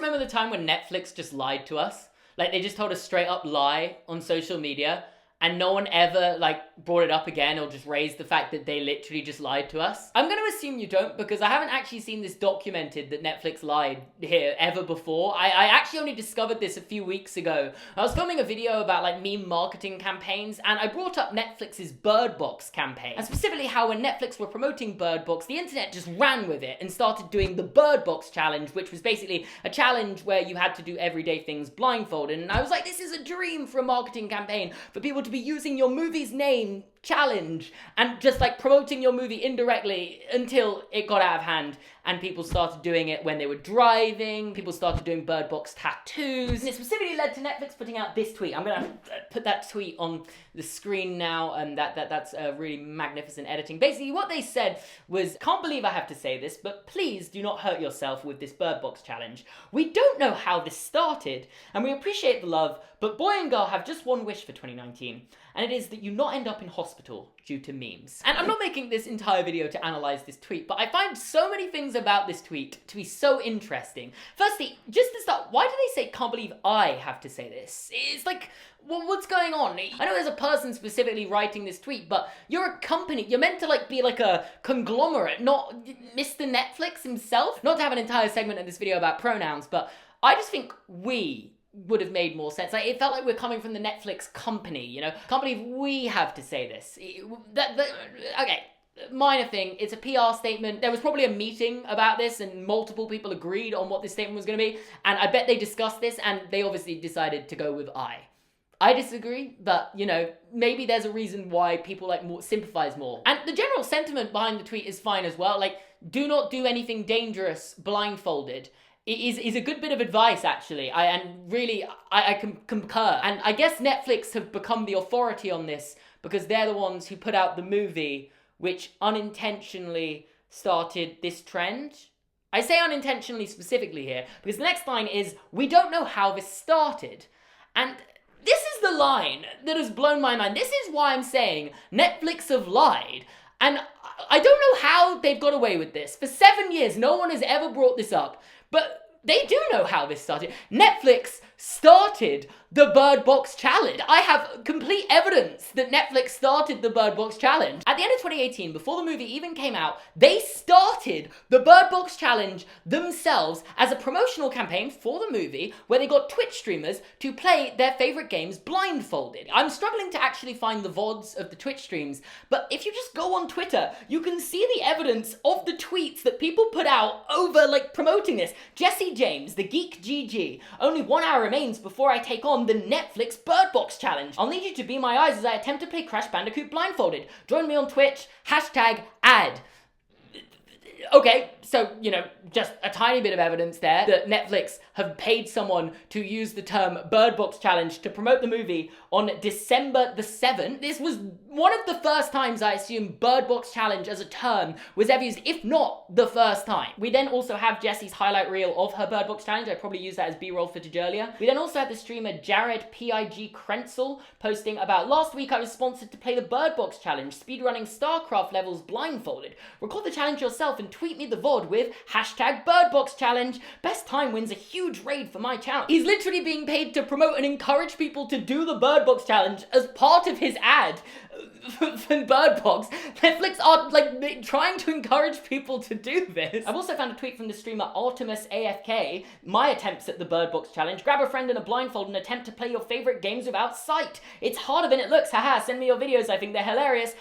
remember the time when Netflix just lied to us. Like, they just told a straight up lie on social media, and no one ever, like, brought it up again or just raised the fact that they literally just lied to us. I'm gonna assume you don't, because I haven't actually seen this documented that Netflix lied here ever before. I actually only discovered this a few weeks ago. I was filming a video about, like, meme marketing campaigns, and I brought up Netflix's Bird Box campaign. And specifically how when Netflix were promoting Bird Box, the internet just ran with it and started doing the Bird Box challenge, which was basically a challenge where you had to do everyday things blindfolded. And I was like, this is a dream for a marketing campaign, for people to be using your movie's name challenge and just like promoting your movie indirectly, until it got out of hand and people started doing it when they were driving. People started doing Bird Box tattoos, and it specifically led to Netflix putting out this tweet. I'm gonna put that tweet on the screen now, and that's really magnificent editing. Basically what they said was, can't believe I have to say this, but please do not hurt yourself with this Bird Box challenge. We don't know how this started, and we appreciate the love, but boy and girl have just one wish for 2019, and it is that you not end up in hospital due to memes. And I'm not making this entire video to analyze this tweet, but I find so many things about this tweet to be so interesting. Firstly, just to start, why do they say, can't believe I have to say this? It's like, well, what's going on? I know there's a person specifically writing this tweet, but you're a company. You're meant to like be like a conglomerate, not Mr. Netflix himself. Not to have an entire segment in this video about pronouns, but I just think we would have made more sense. Like, it felt like we're coming from the Netflix company, you know? Can't believe we have to say this. Okay, minor thing, it's a PR statement. There was probably a meeting about this and multiple people agreed on what this statement was going to be, and I bet they discussed this and they obviously decided to go with I disagree, but, you know, maybe there's a reason why people like sympathize more. And the general sentiment behind the tweet is fine as well. Like, do not do anything dangerous blindfolded. It is a good bit of advice, actually. I can concur. And I guess Netflix have become the authority on this because they're the ones who put out the movie which unintentionally started this trend. I say unintentionally specifically here because the next line is, we don't know how this started. And this is the line that has blown my mind. This is why I'm saying Netflix have lied. And I don't know how they've got away with this. For 7 years, no one has ever brought this up. But they do know how this started. Netflix started the Bird Box challenge. I have complete evidence that Netflix started the Bird Box challenge. At the end of 2018, before the movie even came out, they started the Bird Box challenge themselves as a promotional campaign for the movie where they got Twitch streamers to play their favorite games blindfolded. I'm struggling to actually find the VODs of the Twitch streams, but if you just go on Twitter, you can see the evidence of the tweets that people put out over, like, promoting this. Jesse James, the Geek GG, only 1 hour remains before I take on the Netflix Bird Box challenge. I'll need you to be my eyes as I attempt to play Crash Bandicoot blindfolded. Join me on Twitch, #ad. Okay, so, you know, just a tiny bit of evidence there that Netflix have paid someone to use the term Bird Box Challenge to promote the movie on December the 7th. This was one of the first times, I assume, Bird Box Challenge as a term was ever used, if not the first time. We then also have Jessie's highlight reel of her Bird Box Challenge. I probably used that as B-roll footage earlier. We then also had the streamer Jared PIG Krenzel posting about, last week I was sponsored to play the Bird Box Challenge, speedrunning StarCraft levels blindfolded. Record the challenge yourself and tweet me the VOD with #BirdBoxChallenge. Best time wins a huge raid for my channel. He's literally being paid to promote and encourage people to do the Bird Box Challenge as part of his ad for Bird Box. Netflix are like trying to encourage people to do this. I've also found a tweet from the streamer Artemis AFK. My attempts at the Bird Box Challenge. Grab a friend in a blindfold and attempt to play your favorite games without sight. It's harder than it looks. Haha, send me your videos. I think they're hilarious.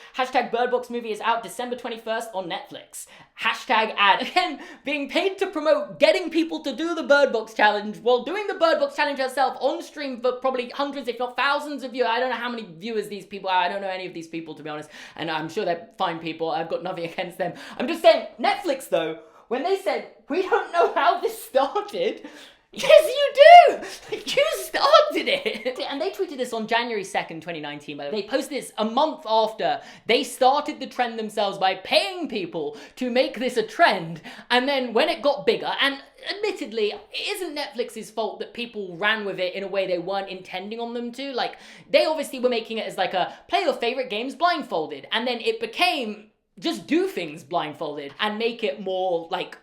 Bird Box movie is out December 21st on Netflix. #ad. Again, being paid to promote getting people to do the Bird Box Challenge while doing the Bird Box Challenge herself on stream for probably hundreds, if not thousands of viewers. I don't know how many viewers these people are. I don't know any of these people, to be honest. And I'm sure they're fine people. I've got nothing against them. I'm just saying, Netflix, though, when they said, we don't know how this started, yes, you do! You started it! And they tweeted this on January 2nd, 2019, by the way. They posted this a month after they started the trend themselves by paying people to make this a trend. And then when it got bigger, and admittedly, it isn't Netflix's fault that people ran with it in a way they weren't intending on them to. Like, they obviously were making it as like a play your favorite games blindfolded. And then it became just do things blindfolded and make it more like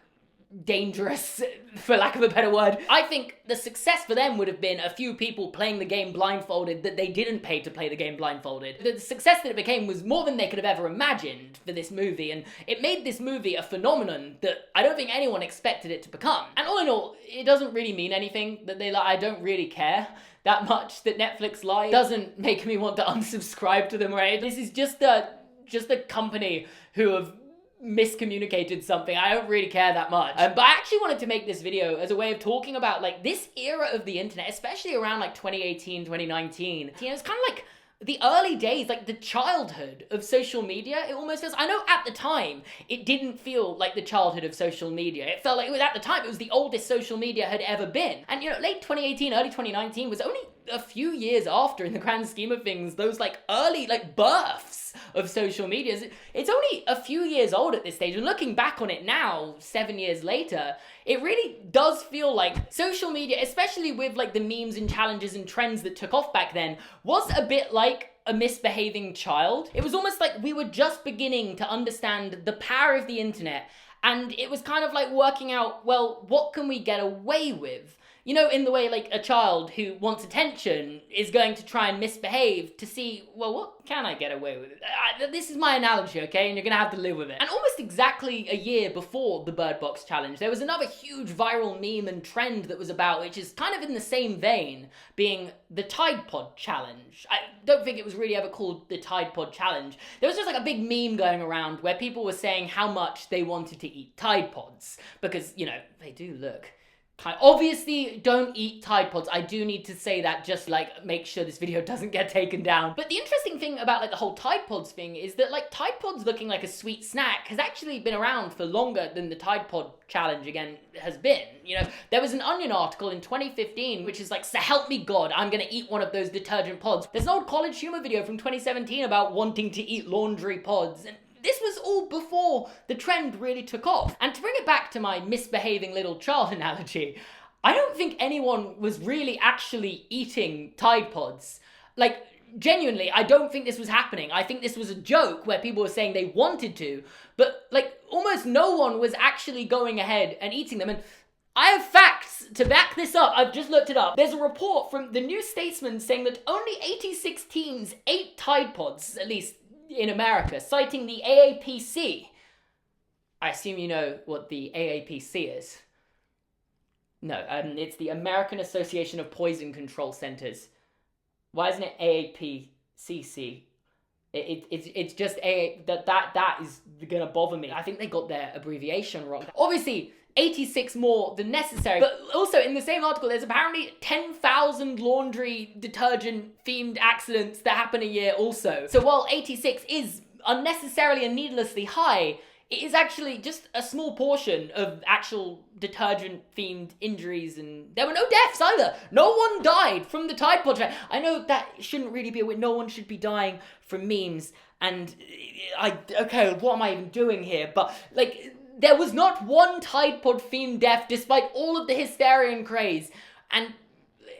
dangerous, for lack of a better word. I think the success for them would have been a few people playing the game blindfolded that they didn't pay to play the game blindfolded. The success that it became was more than they could have ever imagined for this movie, and it made this movie a phenomenon that I don't think anyone expected it to become. And all in all, it doesn't really mean anything that they lie. I don't really care that much that Netflix lies. It doesn't make me want to unsubscribe to them, right? This is just a company who have miscommunicated something. I don't really care that much. But I actually wanted to make this video as a way of talking about like this era of the internet, especially around like 2018, 2019. You know, it's kind of like the early days, like the childhood of social media, it almost feels. I know at the time, it didn't feel like the childhood of social media. It felt like it was, at the time, it was the oldest social media had ever been. And you know, late 2018, early 2019 was only a few years after, in the grand scheme of things, those like early like births of social media. It's only a few years old at this stage, and looking back on it now, 7 years later, it really does feel like social media, especially with like the memes and challenges and trends that took off back then, was a bit like a misbehaving child. It was almost like we were just beginning to understand the power of the internet, and it was kind of like working out, well, what can we get away with? You know, in the way like a child who wants attention is going to try and misbehave to see, well, what can I get away with? This is my analogy, okay? And you're gonna have to live with it. And almost exactly a year before the Bird Box Challenge, there was another huge viral meme and trend that was about, which is kind of in the same vein, being the Tide Pod Challenge. I don't think it was really ever called the Tide Pod Challenge. There was just like a big meme going around where people were saying how much they wanted to eat Tide Pods, because, you know, they do look... Obviously, don't eat Tide Pods. I do need to say that, just like make sure this video doesn't get taken down. But the interesting thing about like the whole Tide Pods thing is that like Tide Pods looking like a sweet snack has actually been around for longer than the Tide Pod Challenge again has been. You know, there was an Onion article in 2015 which is like, so help me God, I'm gonna eat one of those detergent pods. There's an old College Humor video from 2017 about wanting to eat laundry pods, and this was all before the trend really took off. And to bring it back to my misbehaving little child analogy, I don't think anyone was really actually eating Tide Pods. Like, genuinely, I don't think this was happening. I think this was a joke where people were saying they wanted to, but like almost no one was actually going ahead and eating them. And I have facts to back this up. I've just looked it up. There's a report from the New Statesman saying that only 86 teens ate Tide Pods, at least in America, citing the AAPC. I assume you know what the AAPC is. No, it's the American Association of Poison Control Centers. Why isn't it AAPCC? It's just that is gonna bother me. I think they got their abbreviation wrong. Obviously, 86 more than necessary. But also in the same article, there's apparently 10,000 laundry detergent themed accidents that happen a year also. So while 86 is unnecessarily and needlessly high, it is actually just a small portion of actual detergent themed injuries, and there were no deaths either. No one died from the Tide Pod trend. I know that shouldn't really be a way. No one should be dying from memes, and okay, what am I even doing here? But like, there was not one Tide Pod themed death despite all of the hysteria and craze. And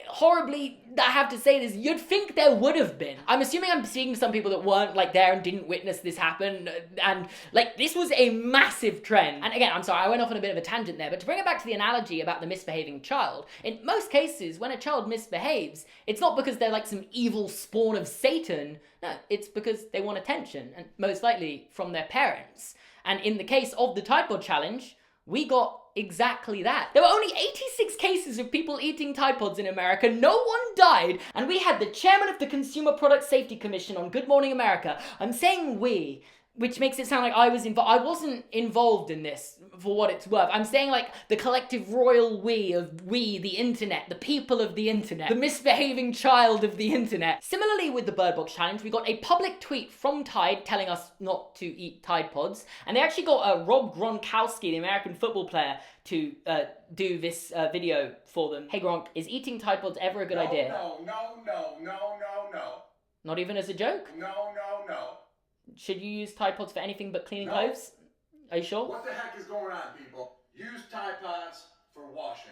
horribly, I have to say this, you'd think there would have been. I'm assuming I'm speaking to some people that weren't like there and didn't witness this happen, and like this was a massive trend. And again, I'm sorry, I went off on a bit of a tangent there, but to bring it back to the analogy about the misbehaving child, in most cases, when a child misbehaves, it's not because they're like some evil spawn of Satan. No, it's because they want attention, and most likely from their parents. And in the case of the Tide Pod Challenge, we got exactly that. There were only 86 cases of people eating Tide Pods in America. No one died. And we had the chairman of the Consumer Product Safety Commission on Good Morning America. I'm saying we, which makes it sound like I was involved. I wasn't involved in this, for what it's worth. I'm saying like the collective royal we of we, the internet, the people of the internet, the misbehaving child of the internet. Similarly with the Bird Box Challenge, we got a public tweet from Tide telling us not to eat Tide Pods, and they actually got Rob Gronkowski, the American football player, to do this video for them. Hey Gronk, is eating Tide Pods ever a good idea? No. Not even as a joke? No. Should you use Tide Pods for anything but cleaning clothes? Are you sure? What the heck is going on, people? Use Tide Pods for washing,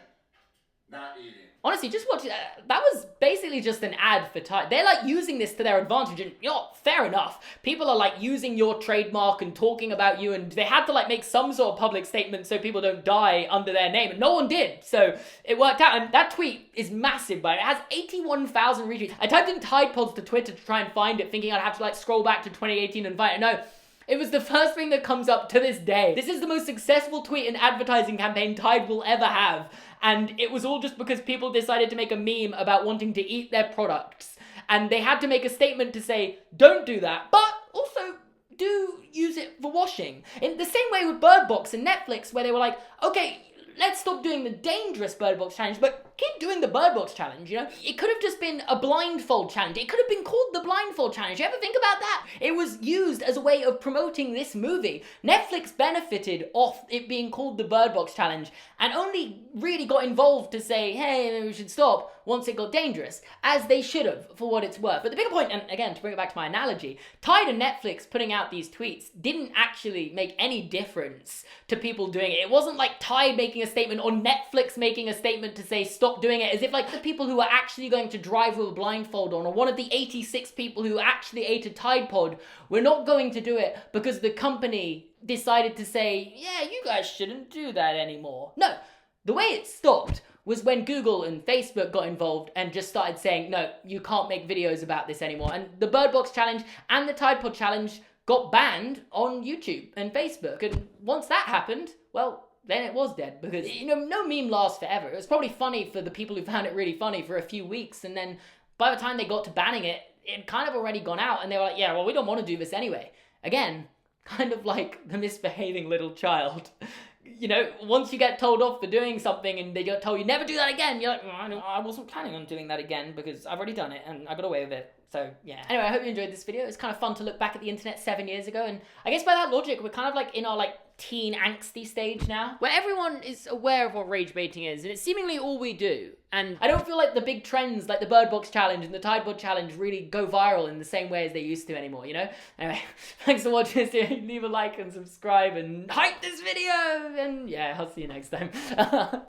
not eating. Honestly, just watch it. That was basically just an ad for Tide. They're like using this to their advantage, and fair enough. People are like using your trademark and talking about you, and they had to like make some sort of public statement so people don't die under their name, and no one did. So it worked out, and that tweet is massive, but it has 81,000 retweets. I typed in Tide Pods to Twitter to try and find it, thinking I'd have to like scroll back to 2018 and find it. No. It was the first thing that comes up to this day. This is the most successful tweet and advertising campaign Tide will ever have. And it was all just because people decided to make a meme about wanting to eat their products. And they had to make a statement to say, don't do that, but also do use it for washing. In the same way with Bird Box and Netflix, where they were like, okay, let's stop doing the dangerous Bird Box challenge, but keep doing the Bird Box challenge, you know? It could have just been a blindfold challenge. It could have been called the blindfold challenge. You ever think about that? It was used as a way of promoting this movie. Netflix benefited off it being called the Bird Box challenge and only really got involved to say, hey, maybe we should stop once it got dangerous, as they should have, for what it's worth. But the bigger point, and again, to bring it back to my analogy, Tide and Netflix putting out these tweets didn't actually make any difference to people doing it. It wasn't like Tide making a statement or Netflix making a statement to say stop doing it, as if like the people who are actually going to drive with a blindfold on, or one of the 86 people who actually ate a Tide Pod, were not going to do it because the company decided to say, yeah, you guys shouldn't do that anymore. No, the way it stopped was when Google and Facebook got involved and just started saying, no, you can't make videos about this anymore. And the Bird Box challenge and the Tide Pod challenge got banned on YouTube and Facebook. And once that happened, well, then it was dead, because, you know, no meme lasts forever. It was probably funny for the people who found it really funny for a few weeks, and then by the time they got to banning it, it had kind of already gone out, and they were like, yeah, well, we don't want to do this anyway. Again, kind of like the misbehaving little child. You know, once you get told off for doing something and they get told you never do that again, you're like, I wasn't planning on doing that again because I've already done it and I got away with it. So, yeah. Anyway, I hope you enjoyed this video. It's kind of fun to look back at the internet 7 years ago, and I guess by that logic, we're kind of like in our like teen angsty stage now, where everyone is aware of what rage baiting is, and it's seemingly all we do. And I don't feel like the big trends like the Bird Box challenge and the Tide Pod challenge really go viral in the same way as they used to anymore, you know? Anyway, thanks for watching this video. Leave a like and subscribe and hype this video, and yeah, I'll see you next time.